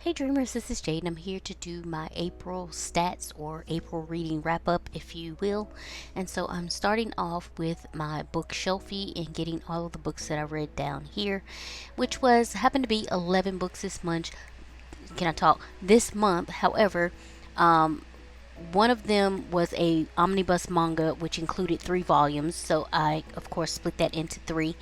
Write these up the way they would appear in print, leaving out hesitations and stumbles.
Hey Dreamers, this is Jade and I'm here to do my April stats or April reading wrap up, if you will. And so I'm starting off with my bookshelfie and getting all of the books that I read down here, which happened to be 11 books this month. Can I talk? This month, however, um, one of them was a omnibus manga which included 3 volumes, so I of course split that into 3.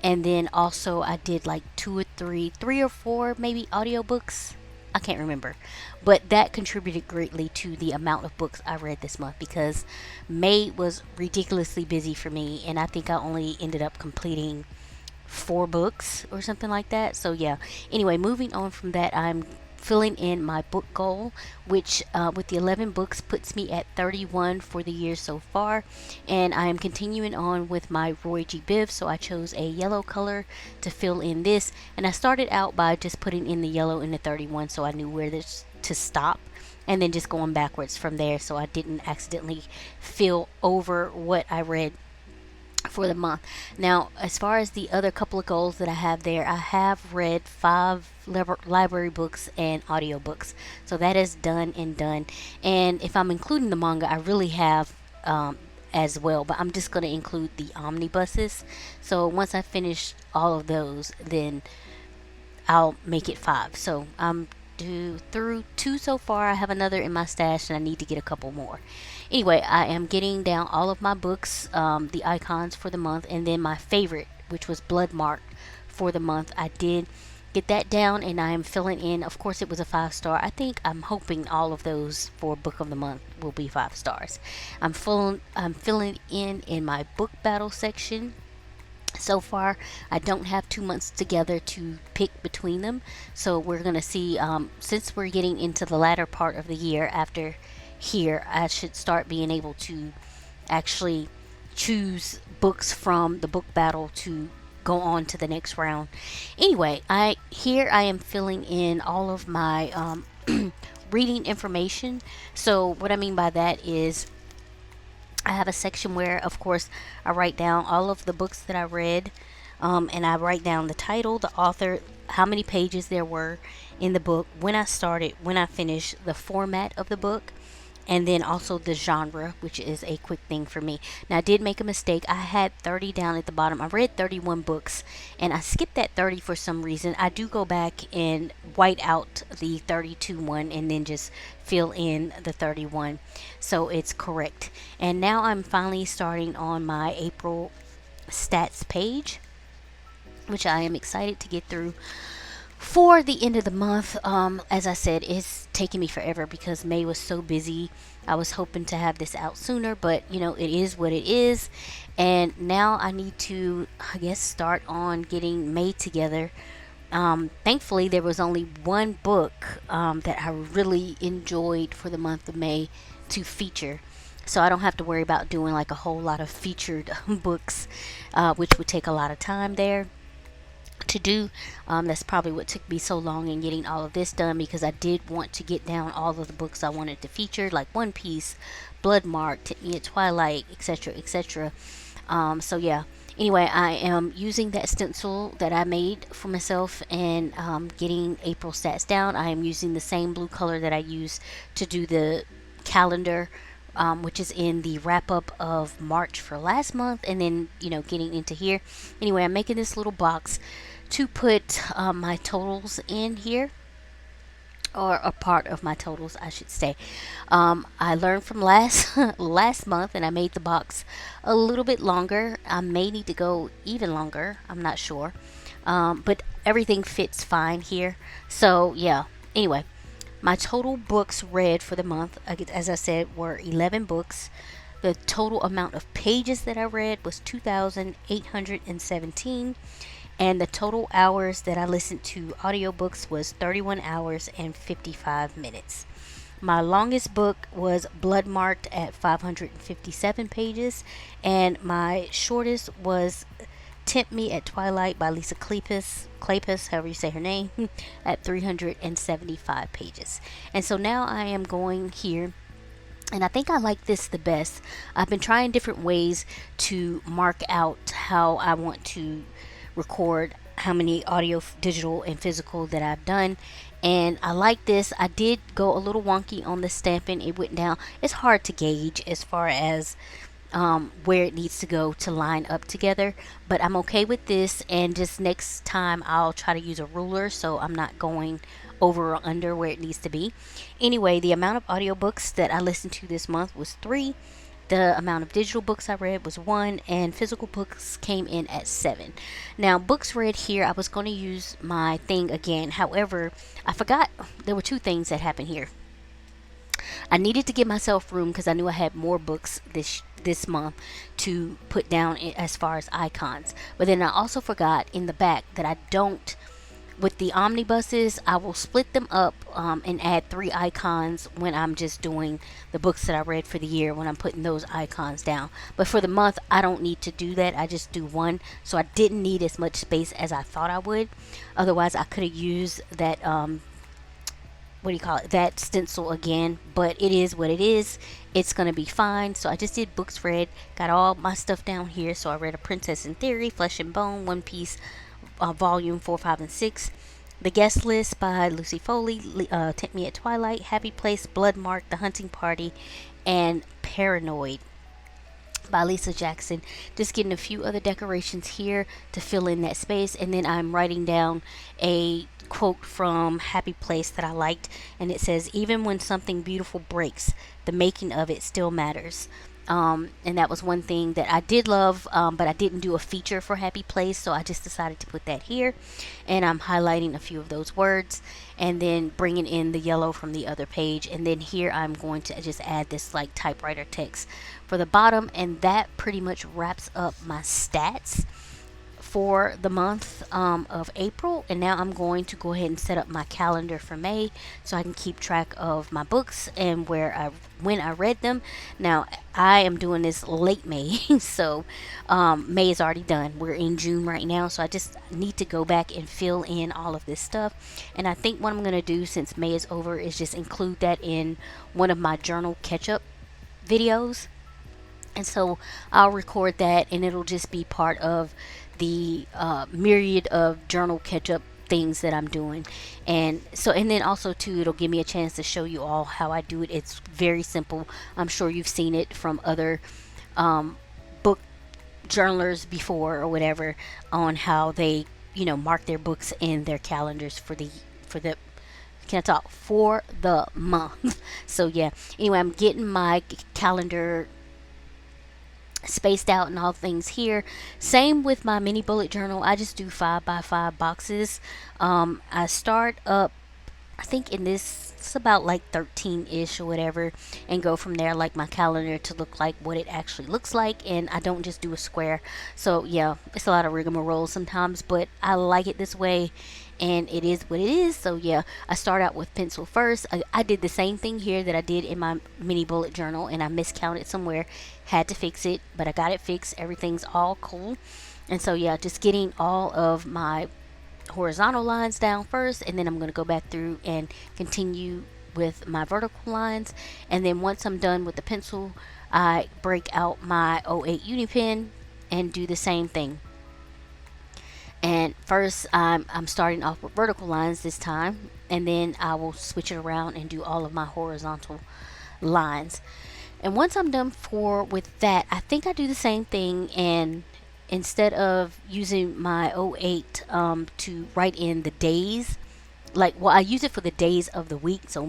And then also I did like 3 or 4 maybe audiobooks. I can't remember, but that contributed greatly to the amount of books I read this month because May was ridiculously busy for me, and I think I only ended up completing 4 books or something like that. So yeah. Anyway, moving on from that, I'm filling in my book goal, which with the 11 books puts me at 31 for the year so far. And I am continuing on with my Roy G. Biv, so I chose a yellow color to fill in this. And I started out by just putting in the yellow in the 31 so I knew where to stop. And then just going backwards from there so I didn't accidentally fill over what I read for the month. Now, as far as the other couple of goals that I have there, I have read 5 library books and audiobooks. So that is done and done. And if I'm including the manga, I really have as well, but I'm just going to include the omnibuses. So once I finish all of those, then I'll make it 5. So I'm through 2 so far. I have another in my stash and I need to get a couple more. Anyway, I am getting down all of my books, the icons for the month, and then my favorite, which was Blood Marked for the month. I did get that down and I am filling in. Of course, it was a 5 star. I'm hoping all of those for book of the month will be 5 stars. I'm filling in my book battle section. So far, I don't have 2 months together to pick between them. So we're going to see, since we're getting into the latter part of the year after here, I should start being able to actually choose books from the book battle to go on to the next round. Anyway, I am filling in all of my reading information. So what I mean by that is I have a section where, of course, I write down all of the books that I read, and I write down the title, the author, how many pages there were in the book, when I started, when I finished, the format of the book, and then also the genre, which is a quick thing for me. Now, I did make a mistake. I had 30 down at the bottom. I read 31 books, and I skipped that 30 for some reason. I do go back and white out the 32 one and then just fill in the 31, so it's correct. And now I'm finally starting on my April stats page, which I am excited to get through for the end of the month. As I said, it's taking me forever because May was so busy. I was hoping to have this out sooner, but it is what it is. And now I need to, I guess, start on getting May together. Thankfully, there was only one book that I really enjoyed for the month of May to feature. So I don't have to worry about doing like a whole lot of featured books, which would take a lot of time there to do. That's probably what took me so long in getting all of this done, because I did want to get down all of the books I wanted to feature, like One Piece, Blood Marked, Twilight, etc., etc. So yeah. Anyway, I am using that stencil that I made for myself and getting April stats down. I am using the same blue color that I used to do the calendar, which is in the wrap up of March for last month, and then getting into here. Anyway, I'm making this little box to put my totals in here, or a part of my totals, I should say. I learned from last month, and I made the box a little bit longer. I may need to go even longer. I'm not sure, but everything fits fine here. So yeah. Anyway, my total books read for the month, as I said, were 11 books. The total amount of pages that I read was 2,817. And the total hours that I listened to audiobooks was 31 hours and 55 minutes. My longest book was Blood Marked at 557 pages. And my shortest was Tempt Me at Twilight by Lisa Kleypas, however you say her name, at 375 pages. And so now I am going here, and I think I like this the best. I've been trying different ways to mark out how I want to record how many audio, digital, and physical that I've done. And I like this. I did go a little wonky on the stamping. It went down. It's hard to gauge as far as where it needs to go to line up together, but I'm okay with this. And just next time I'll try to use a ruler so I'm not going over or under where it needs to be. Anyway, the amount of audiobooks that I listened to this month was 3. The amount of digital books I read was 1, and physical books came in at 7. Now, books read here, I was going to use my thing again. However, I forgot there were 2 things that happened here. I needed to give myself room because I knew I had more books this month to put down as far as icons. But then I also forgot in the back that I don't, with the omnibuses, I will split them up and add 3 icons when I'm just doing the books that I read for the year, when I'm putting those icons down. But for the month, I don't need to do that. I just do 1. So I didn't need as much space as I thought I would. Otherwise, I could have used that what do you call it, that stencil again, but it is what it is. It's gonna be fine. So I just did books read, got all my stuff down here. So I read A Princess in Theory, Flesh and Bone, One Piece, volume 4, 5, and 6, The Guest List by Lucy Foley, Tempt Me at Twilight, Happy Place, Bloodmark, The Hunting Party, and Paranoid by Lisa Jackson. Just getting a few other decorations here to fill in that space, and then I'm writing down a quote from Happy Place that I liked, and it says, "Even when something beautiful breaks, the making of it still matters." And that was one thing that I did love, but I didn't do a feature for Happy Place, so I just decided to put that here. And I'm highlighting a few of those words and then bringing in the yellow from the other page. And then here I'm going to just add this like typewriter text for the bottom, and that pretty much wraps up my stats for the month of April. And now I'm going to go ahead and set up my calendar for May so I can keep track of my books and when I read them. Now I am doing this late May, so May is already done. We're in June right now, so I just need to go back and fill in all of this stuff. And I think what I'm going to do, since May is over, is just include that in one of my journal catch-up videos. And so I'll record that, and it'll just be part of the myriad of journal catch-up things that I'm doing. And so, and then also too, it'll give me a chance to show you all how I do it. It's very simple. I'm sure you've seen it from other book journalers before or whatever, on how they, mark their books in their calendars for the can I talk, for the month. So yeah, anyway, I'm getting my calendar spaced out and all things here. Same with my mini bullet journal. I just do 5x5 boxes. I start up, I think in this, it's about like 13-ish or whatever, and go from there. I like my calendar to look like what it actually looks like, and I don't just do a square. So yeah, it's a lot of rigmarole sometimes, but I like it this way, and it is what it is. So yeah, I start out with pencil first. I did the same thing here that I did in my mini bullet journal, and I miscounted somewhere, had to fix it, but I got it fixed. Everything's all cool. And so yeah, just getting all of my horizontal lines down first, and then I'm going to go back through and continue with my vertical lines. And then once I'm done with the pencil, I break out my '08 uni pen and do the same thing. And first I'm starting off with vertical lines this time, and then I will switch it around and do all of my horizontal lines. And once I'm done with that, I think I do the same thing, and instead of using my '08 to write in the days, I use it for the days of the week, so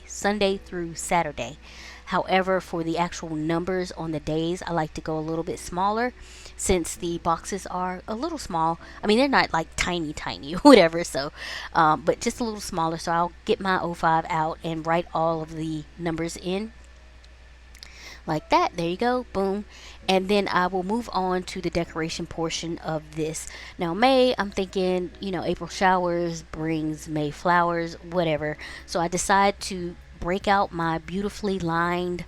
Sunday through Saturday. However, for the actual numbers on the days, I like to go a little bit smaller, since the boxes are a little small. I mean, they're not like tiny or whatever, so but just a little smaller. So I'll get my '05 out and write all of the numbers in like that. There you go, boom. And then I will move on to the decoration portion of this. Now May, I'm thinking, April showers brings May flowers, whatever. So I decide to break out my beautifully lined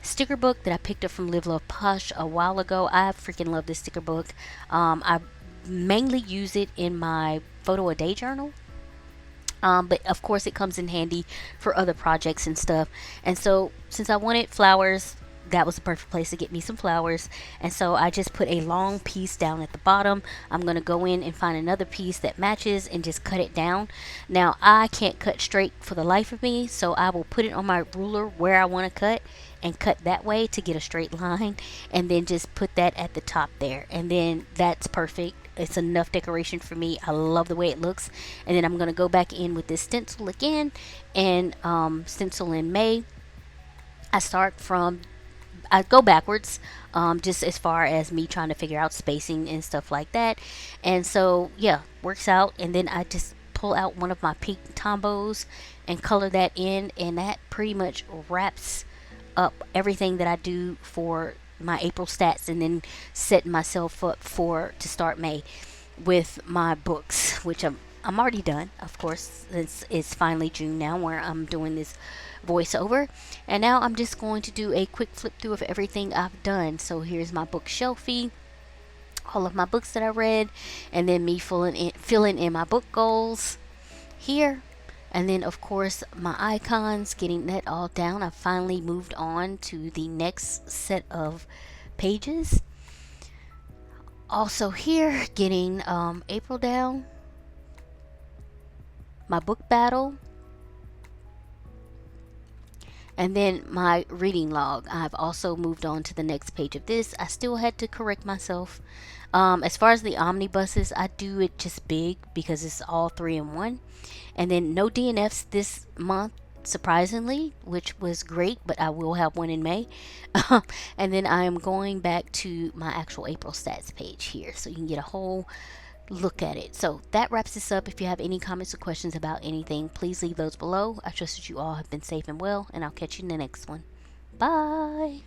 sticker book that I picked up from Live Love Push a while ago. I freaking love this sticker book. I mainly use it in my photo a day journal. But of course it comes in handy for other projects and stuff. And so since I wanted flowers, that was the perfect place to get me some flowers. And so I just put a long piece down at the bottom. I'm going to go in and find another piece that matches and just cut it down. Now I can't cut straight for the life of me, so I will put it on my ruler where I want to cut and cut that way to get a straight line, and then just put that at the top there, and then that's perfect. It's enough decoration for me. I love the way it looks. And then I'm going to go back in with this stencil again and stencil in May. I go backwards, just as far as me trying to figure out spacing and stuff like that. And so, yeah, works out. And then I just pull out one of my pink Tombos and color that in, and that pretty much wraps up everything that I do for my April stats, and then set myself up for to start May with my books, which I'm already done. Of course, it's finally June now, where I'm doing this voiceover, and now I'm just going to do a quick flip through of everything I've done. So here's my bookshelfie, all of my books that I read, and then me filling in my book goals here. And then, of course, my icons, getting that all down. I finally moved on to the next set of pages. Also here, getting April down, my book battle, and then my reading log. I've also moved on to the next page of this. I still had to correct myself. As far as the omnibuses, I do it just big because it's all 3-in-1. And then no DNFs this month, surprisingly, which was great, but I will have one in May. And then I am going back to my actual April stats page here, so you can get a whole look at it. So that wraps this up. If you have any comments or questions about anything, please leave those below. I trust that you all have been safe and well, and I'll catch you in the next one. Bye.